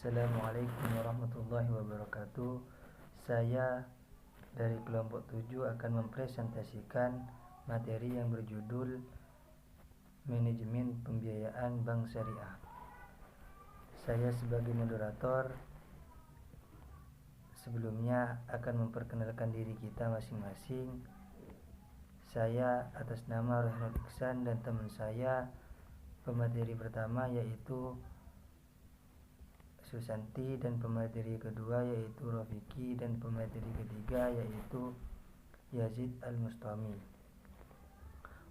Assalamualaikum warahmatullahi wabarakatuh. Saya dari kelompok 7 akan mempresentasikan materi yang berjudul Manajemen Pembiayaan Bank Syariah. Saya sebagai moderator sebelumnya akan memperkenalkan diri kita masing-masing. Saya atas nama Rohinul Iksan dan teman saya pemateri pertama yaitu Susanti, dan pemateri kedua yaitu Rafiki, dan pemateri ketiga yaitu Yazid Al-Mustami.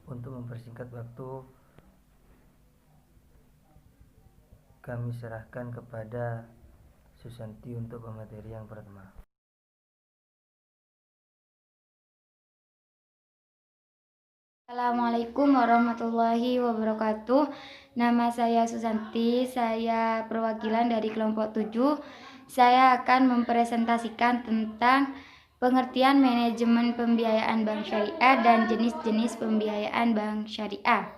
Untuk mempersingkat waktu, kami serahkan kepada Susanti untuk pemateri yang pertama. Assalamualaikum warahmatullahi wabarakatuh. Nama saya Susanti, saya perwakilan dari kelompok 7. Saya akan mempresentasikan tentang pengertian manajemen pembiayaan bank syariah dan jenis-jenis pembiayaan bank syariah.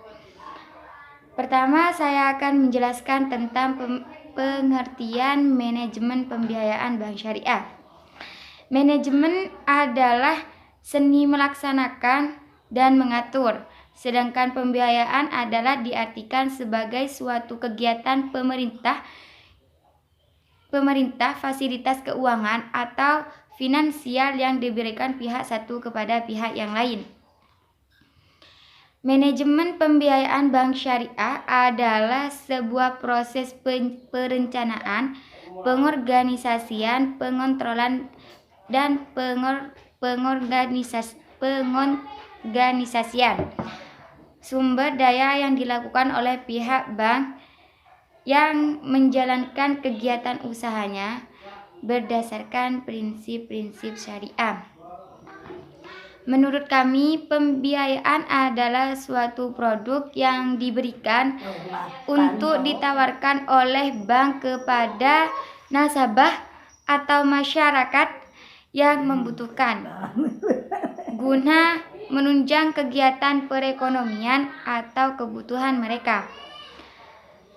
Pertama, saya akan menjelaskan tentang pengertian manajemen pembiayaan bank syariah. Manajemen adalah seni melaksanakan dan mengatur, sedangkan pembiayaan adalah diartikan sebagai suatu kegiatan pemerintah, fasilitas keuangan atau finansial yang diberikan pihak satu kepada pihak yang lain. Manajemen pembiayaan bank syariah adalah sebuah proses perencanaan, pengorganisasian, pengontrolan, dan pengorganisasian sumber daya yang dilakukan oleh pihak bank yang menjalankan kegiatan usahanya berdasarkan prinsip-prinsip syariah. Menurut kami, pembiayaan adalah suatu produk yang diberikan untuk ditawarkan oleh bank kepada nasabah atau masyarakat yang membutuhkan guna menunjang kegiatan perekonomian atau kebutuhan mereka.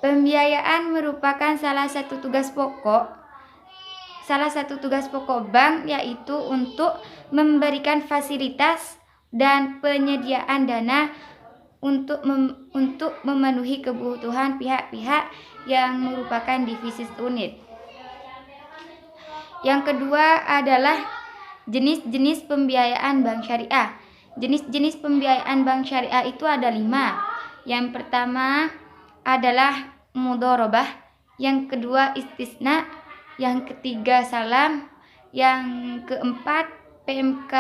Pembiayaan merupakan salah satu tugas pokok bank, yaitu untuk memberikan fasilitas dan penyediaan dana untuk memenuhi kebutuhan pihak-pihak yang merupakan divisi unit. Yang kedua adalah jenis-jenis pembiayaan bank syariah. Jenis-jenis pembiayaan bank syariah itu ada 5. Yang pertama adalah mudharabah, yang kedua istisna, yang ketiga salam, yang keempat PMK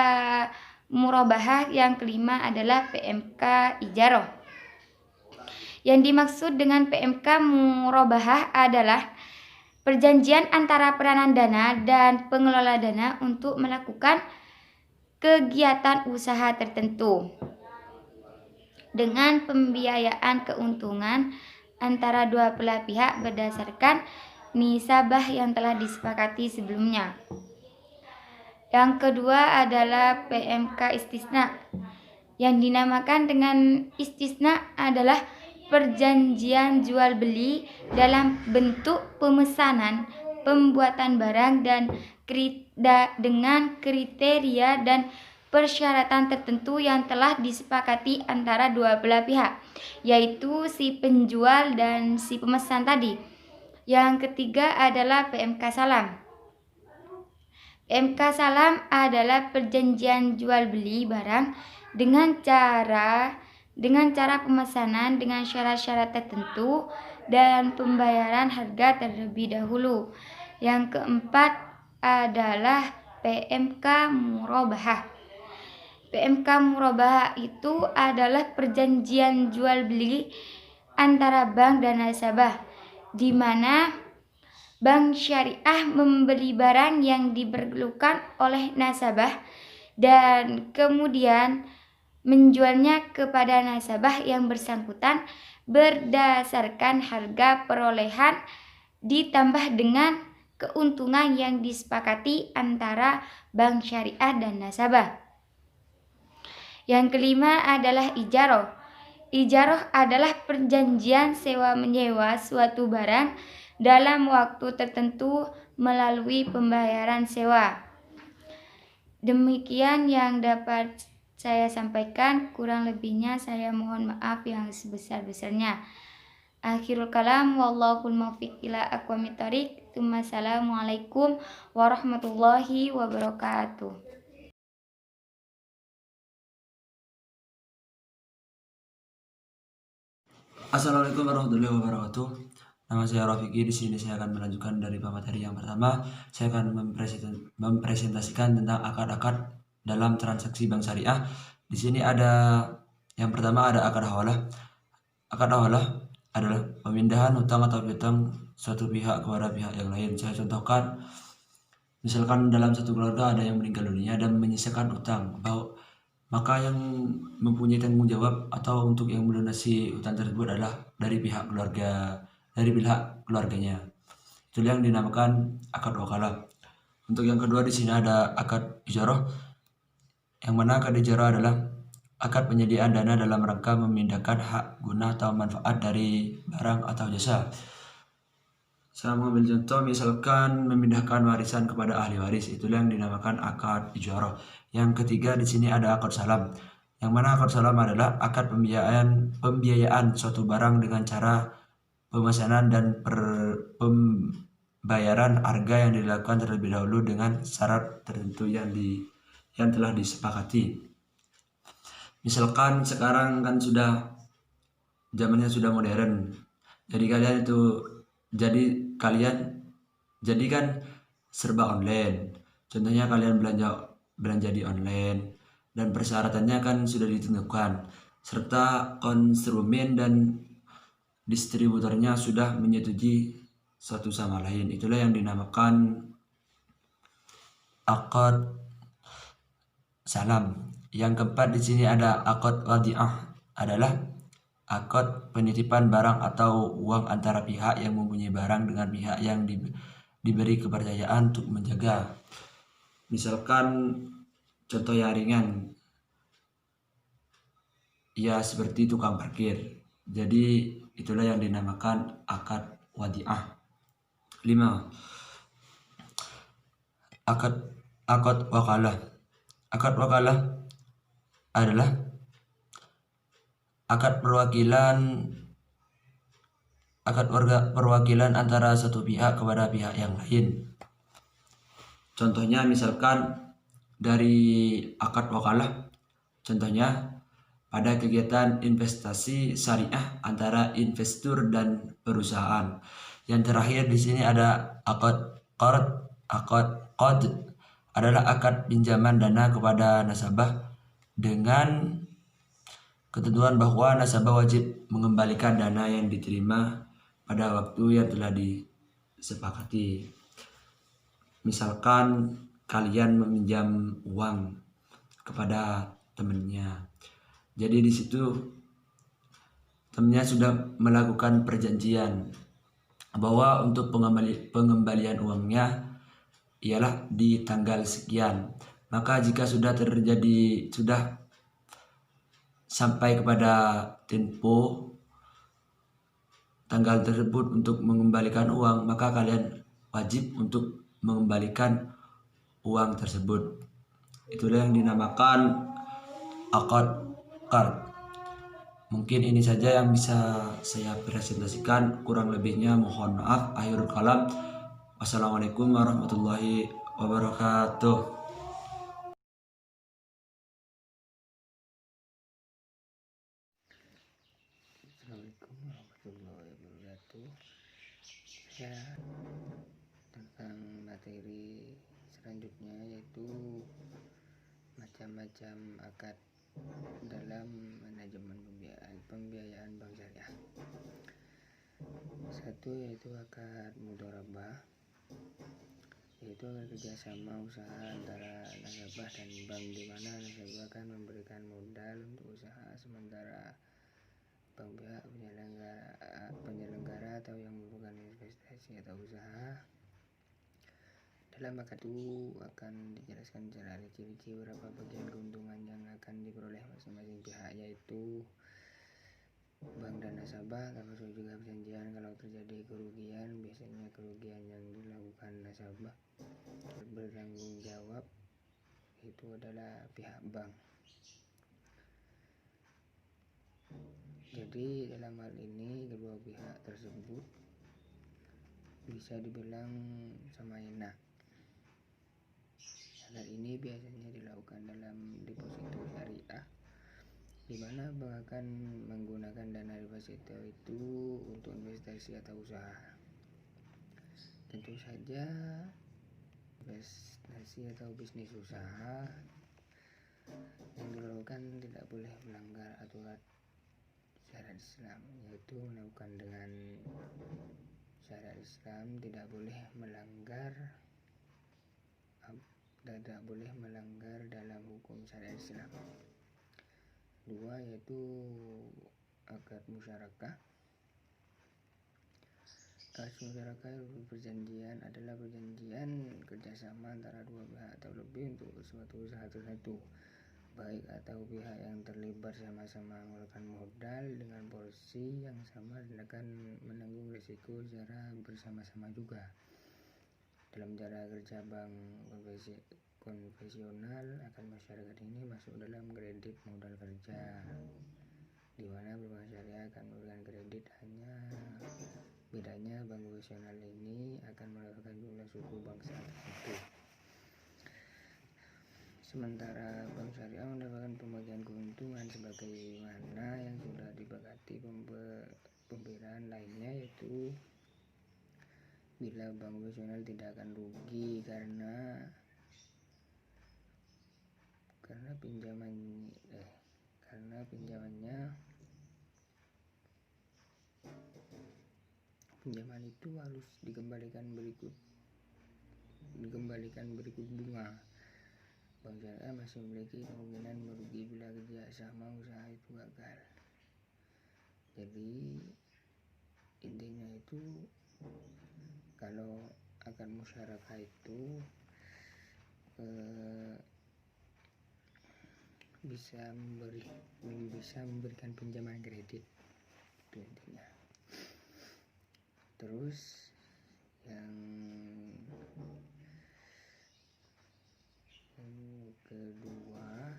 murabahah, yang kelima adalah PMK ijarah. Yang dimaksud dengan PMK murabahah adalah perjanjian antara peranan dana dan pengelola dana untuk melakukan kegiatan usaha tertentu dengan pembiayaan keuntungan antara dua belah pihak berdasarkan nisabah yang telah disepakati sebelumnya. Yang kedua adalah PMK istisna. Yang dinamakan dengan istisna adalah perjanjian jual beli dalam bentuk pemesanan, pembuatan barang dan dengan kriteria dan persyaratan tertentu yang telah disepakati antara dua belah pihak, yaitu si penjual dan si pemesan tadi. Yang ketiga adalah PMK salam. PMK salam adalah perjanjian jual beli barang dengan cara pemesanan dengan syarat-syarat tertentu dan pembayaran harga terlebih dahulu. Yang keempat adalah PMK murabahah. PMK murabahah itu adalah perjanjian jual beli antara bank dan nasabah, di mana bank syariah membeli barang yang diperlukan oleh nasabah dan kemudian menjualnya kepada nasabah yang bersangkutan berdasarkan harga perolehan ditambah dengan keuntungan yang disepakati antara bank syariah dan nasabah. Yang kelima adalah ijarah. Ijarah adalah perjanjian sewa-menyewa suatu barang dalam waktu tertentu melalui pembayaran sewa. Demikian yang dapat saya sampaikan, kurang lebihnya saya mohon maaf yang sebesar-besarnya. Akhirul kalam, wallahul muwaffiq ila aqwamit thoriq. Assalamualaikum warahmatullahi wabarakatuh. Assalamualaikum warahmatullahi wabarakatuh. Nama saya Rafiki. Di sini saya akan melanjutkan dari materi yang pertama. Saya akan mempresentasikan tentang akad-akad dalam transaksi bank syariah. Di sini ada yang pertama ada akad hawalah. Akad hawalah adalah pemindahan hutang atau piutang suatu pihak kepada pihak yang lain. Saya contohkan, misalkan dalam satu keluarga ada yang meninggal dunia dan menyisakan utang, maka yang mempunyai tanggung jawab atau untuk yang melunasi hutang tersebut adalah dari pihak keluarganya. Itu yang dinamakan akad wakalah. Untuk yang kedua di sini ada akad ijarah, yang mana akad ijarah adalah akad penyediaan dana dalam rangka memindahkan hak guna atau manfaat dari barang atau jasa. Saya mengambil contoh, misalkan memindahkan warisan kepada ahli waris, itulah yang dinamakan akad ijarah. Yang ketiga di sini ada akad salam, yang mana akad salam adalah akad pembiayaan suatu barang dengan cara pemesanan dan pembayaran harga yang dilakukan terlebih dahulu dengan syarat tertentu yang telah disepakati. Misalkan sekarang kan zamannya sudah modern, jadi kan serba online. Contohnya kalian belanja di online, dan persyaratannya kan sudah ditentukan, serta konsumen dan distributornya sudah menyetujui satu sama lain. Itulah yang dinamakan akad salam. Yang keempat di sini ada akad wadi'ah, adalah akad penitipan barang atau uang antara pihak yang mempunyai barang dengan pihak yang diberi kepercayaan untuk menjaga. Misalkan contoh yang ringan, ya seperti tukang parkir. Jadi itulah yang dinamakan akad wadi'ah. 5. Akad wakalah. Akad wakalah adalah akad perwakilan antara satu pihak kepada pihak yang lain. Contohnya misalkan dari akad wakalah, contohnya pada kegiatan investasi syariah antara investor dan perusahaan. Yang terakhir di sini ada akad qard. Akad qard adalah akad pinjaman dana kepada nasabah dengan ketentuan bahwa nasabah wajib mengembalikan dana yang diterima pada waktu yang telah disepakati. Misalkan kalian meminjam uang kepada temannya, jadi di situ temannya sudah melakukan perjanjian bahwa untuk pengembalian uangnya ialah di tanggal sekian. Maka jika sudah sampai kepada tempo tanggal tersebut untuk mengembalikan uang, maka kalian wajib untuk mengembalikan uang tersebut. Itulah yang dinamakan akad qard. Mungkin ini saja yang bisa saya presentasikan, kurang lebihnya mohon maaf. Akhirul kalam, wassalamualaikum warahmatullahi wabarakatuh. Assalamualaikum warahmatullahi wabarakatuh. Ya, tentang materi selanjutnya yaitu macam-macam akad dalam manajemen pembiayaan bank syariah. Satu yaitu akad mudharabah, yaitu akad kerjasama usaha antara nasabah dan bank, di mana nasabah akan memberikan modal untuk usaha, sementara bank pihak penyelenggara atau yang melakukan investasi atau usaha. Dalam akad itu akan dijelaskan secara rinci beberapa bagian keuntungan yang akan diperoleh masing-masing pihak, yaitu bank dan nasabah, termasuk juga perjanjian kalau terjadi kerugian. Biasanya kerugian yang dilakukan nasabah bertanggung jawab itu adalah pihak bank. Jadi dalam hal ini kedua pihak tersebut bisa dibilang sama enak. Hal ini biasanya dilakukan dalam deposito syariah, di mana bank akan menggunakan dana deposito itu untuk investasi atau usaha. Tentu saja investasi atau bisnis usaha yang dilakukan tidak boleh melanggar aturan syariat Islam, yaitu melakukan dengan syariat Islam tidak boleh melanggar dalam hukum syariat Islam. Dua, yaitu akad musyarakah. Akad musyarakah perjanjian adalah perjanjian kerjasama antara dua pihak atau lebih untuk suatu usaha tertentu, baik atau pihak yang terlibat sama-sama mengeluarkan modal dengan porsi yang sama dan akan menanggung risiko secara bersama-sama juga. Dalam cara kerja bank konvensional, akad masyarakat ini masuk dalam kredit modal kerja, di mana bank syariah akan memberikan kredit. Hanya bedanya bank konvensional ini akan menawarkan jumlah suku bangsa tertentu, sementara bank syariah mendapatkan pembagian keuntungan sebagaimana yang sudah disepakati pembiayaan lainnya, yaitu bila bank konvensional tidak akan rugi karena pinjaman itu harus dikembalikan berikut bunga. Bank syariah masih memiliki kemungkinan merugi bila kerjasama usaha itu gagal. Jadi intinya itu, kalau akad musyarakah itu bisa memberikan pinjaman kredit, itu intinya. Terus yang kedua,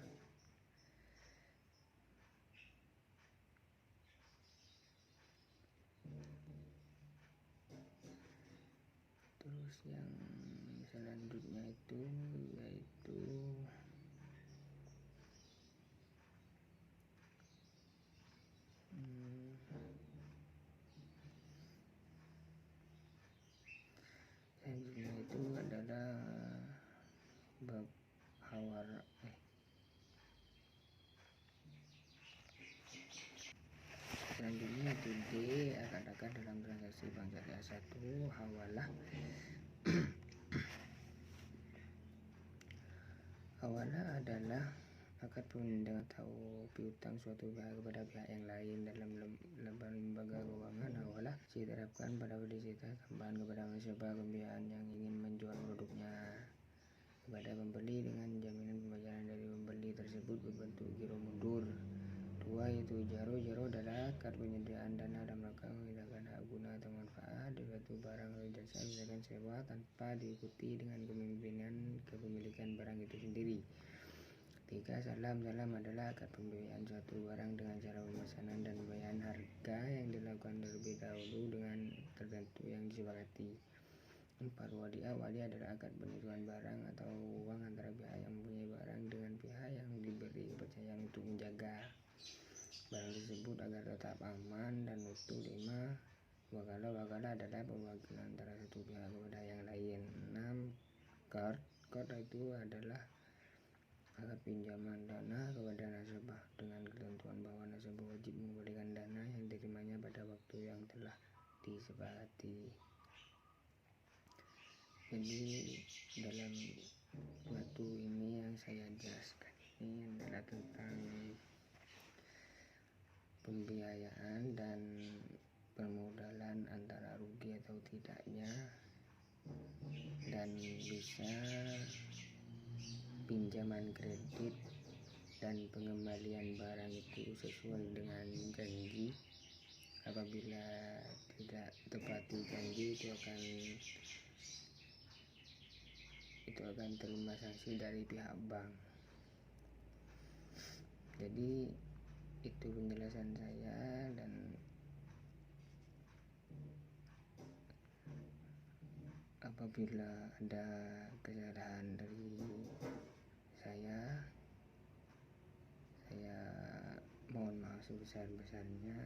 terus yang selanjutnya itu yaitu adalah bab hawala. Selanjutnya itu D, akad-akad dalam transaksi bank syariah. 1. Hawalah. Hawalah adalah akad pemindahan atau piutang suatu pihak kepada pihak yang lain dalam lembaga keuangan. Hawalah diterapkan pada fasilitas tambahan kepada nasabah pembiayaan yang ingin menjual produknya kepada pembeli dengan jaminan pembayaran dari pembeli tersebut berbentuk giro mundur. 2. Yaitu jaro. Jaro adalah akad penyediaan dana dalam rangka memindahkan hak guna atau manfaat dari suatu barang atau jasa, misalkan sewa, tanpa diikuti dengan kepemilikan barang itu sendiri. 3. Salam. Salam adalah akad pembiayaan suatu barang dengan cara pemesanan dan pembayaran harga yang dilakukan terlebih dahulu dengan tertentu yang disepakati. 4. Wadiah. Wadiah adalah akad penitipan barang atau uang antara pihak yang mempunyai barang dengan pihak yang diberi kepercayaan untuk menjaga barang tersebut agar tetap aman dan utuh. 5. Wakalah. Wakalah adalah perwakilan antara satu pihak kepada yang lain. 6. Qard. Qard itu adalah akad pinjaman dana kepada nasabah dengan ketentuan bahwa nasabah wajib mengembalikan dana yang diterimanya pada waktu yang telah disepakati. Jadi dalam batu ini yang saya jelaskan ini adalah tentang pembiayaan dan permodalan antara rugi atau tidaknya, dan bisa pinjaman kredit dan pengembalian barang itu sesuai dengan janji apabila tidak tepati janji itu akan terima sanksi dari pihak bank. Jadi itu penjelasan saya, dan apabila ada kesalahan dari saya mohon maaf sebesar-besarnya.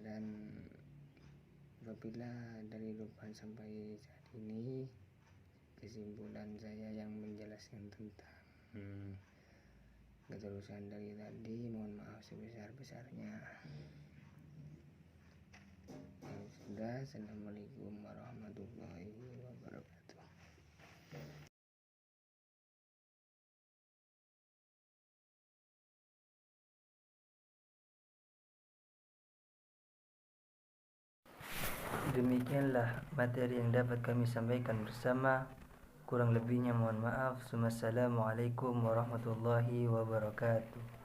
Dan apabila dari depan sampai saat ini kesimpulan saya yang menjelaskan tentang keterusan dari tadi, mohon maaf sebesar-besarnya. Sudah, assalamualaikum warahmatullahi wabarakatuh. Demikianlah materi yang dapat kami sampaikan bersama. Kurang lebihnya mohon maaf. Wassalamualaikum warahmatullahi wabarakatuh.